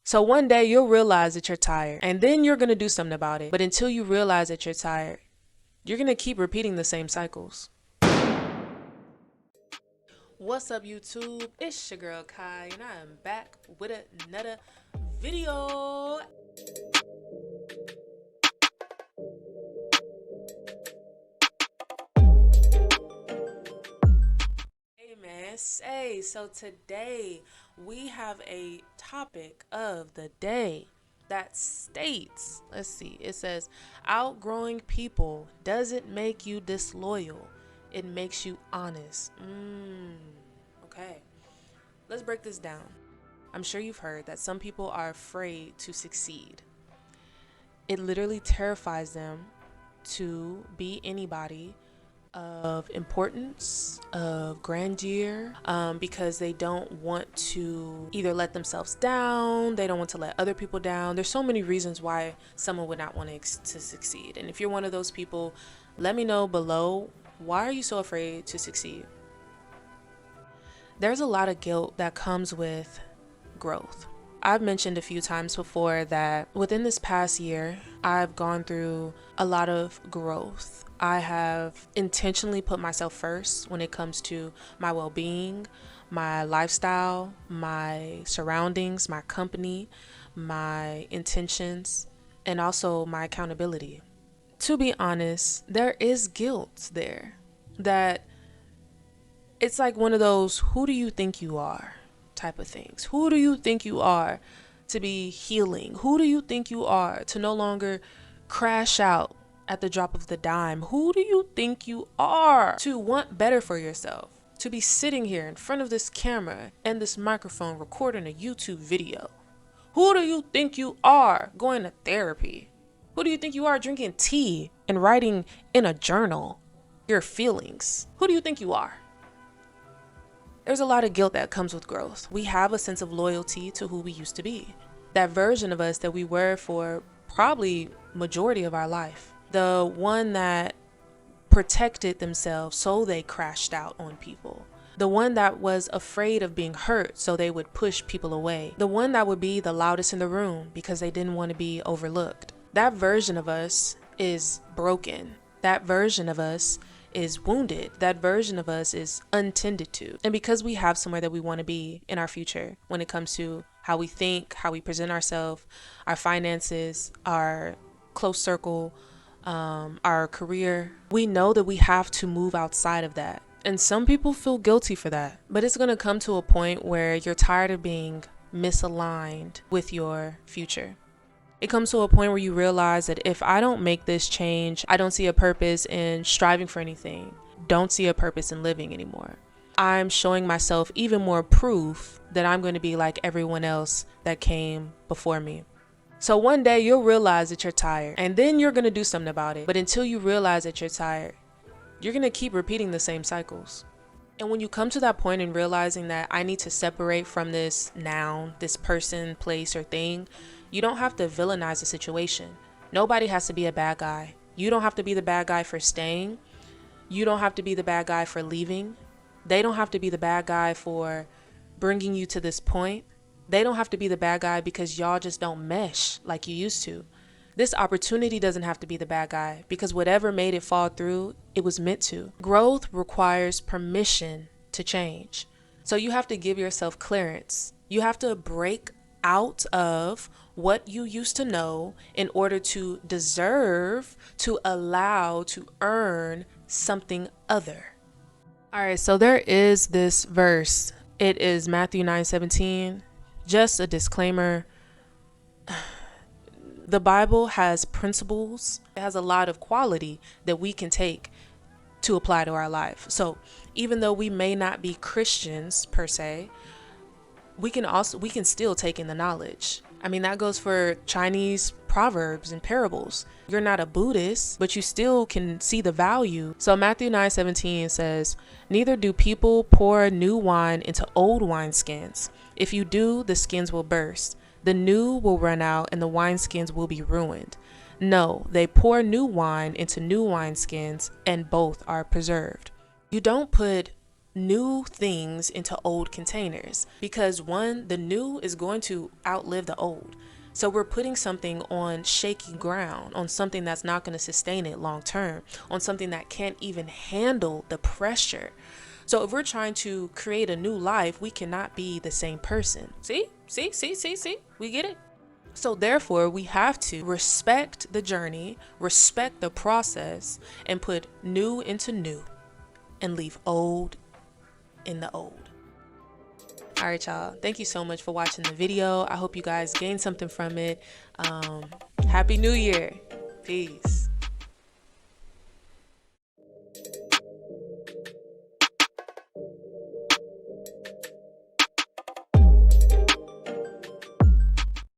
So one day you'll realize that you're tired, and then you're going to do something about it. But until you realize that you're tired, you're going to keep repeating the same cycles. What's up, YouTube? It's your girl Kai, and I am back with another video. Hey man, so today we have a topic of the day that states, it says, outgrowing people doesn't make you disloyal, it makes you honest. Okay, let's break this down. I'm sure you've heard that some people are afraid to succeed. It literally terrifies them to be anybody of importance, of grandeur, because they don't want to either let themselves down, they don't want to let other people down. There's so many reasons why someone would not want to succeed. And if you're one of those people, let me know below, why are you so afraid to succeed? There's a lot of guilt that comes with growth. I've mentioned a few times before that within this past year, I've gone through a lot of growth. I have intentionally put myself first when it comes to my well-being, my lifestyle, my surroundings, my company, my intentions, and also my accountability. To be honest, there is guilt there. That it's like one of those, who do you think you are type of things. Who do you think you are to be healing? Who do you think you are to no longer crash out at the drop of the dime? Who do you think you are to want better for yourself? To be sitting here in front of this camera and this microphone recording a YouTube video? Who do you think you are going to therapy? Who do you think you are drinking tea and writing in a journal your feelings? Who do you think you are? There's a lot of guilt that comes with growth. We have a sense of loyalty to who we used to be. That version of us that we were for probably majority of our life. The one that protected themselves so they crashed out on people. The one that was afraid of being hurt so they would push people away. The one that would be the loudest in the room because they didn't want to be overlooked. That version of us is broken. That version of us is wounded. That version of us is untended to. And because we have somewhere that we want to be in our future when it comes to how we think, how we present ourselves, our finances, our close circle, our career, we know that we have to move outside of that. And some people feel guilty for that. But it's going to come to a point where you're tired of being misaligned with your future. It comes to a point where you realize that if I don't make this change, I don't see a purpose in striving for anything, don't see a purpose in living anymore. I'm showing myself even more proof that I'm going to be like everyone else that came before me. So one day you'll realize that you're tired, and then you're going to do something about it. But until you realize that you're tired, you're going to keep repeating the same cycles. And when you come to that point in realizing that I need to separate from this noun, this person, place, or thing, you don't have to villainize the situation. Nobody has to be a bad guy. You don't have to be the bad guy for staying. You don't have to be the bad guy for leaving. They don't have to be the bad guy for bringing you to this point. They don't have to be the bad guy because y'all just don't mesh like you used to. This opportunity doesn't have to be the bad guy because whatever made it fall through, it was meant to. Growth requires permission to change. So you have to give yourself clearance. You have to break out of what you used to know in order to deserve, to allow, to earn something other. All right, so there is this verse. It is Matthew 9:17. Just a disclaimer. The Bible has principles. It has a lot of quality that we can take to apply to our life. So even though we may not be Christians per se, we can still take in the knowledge. I mean, that goes for Chinese proverbs and parables. You're not a Buddhist, but you still can see the value. So Matthew 9:17 says, "Neither do people pour new wine into old wineskins. If you do, the skins will burst. The new will run out and the wineskins will be ruined. No, they pour new wine into new wineskins and both are preserved." You don't put new things into old containers, because one, the new is going to outlive the old. So we're putting something on shaky ground, on something that's not going to sustain it long term, on something that can't even handle the pressure. So if we're trying to create a new life, we cannot be the same person. See? We get it? So therefore, we have to respect the journey, respect the process, and put new into new and leave old in the old. All right, y'all. Thank you so much for watching the video. I hope you guys gained something from it. Happy New Year. Peace.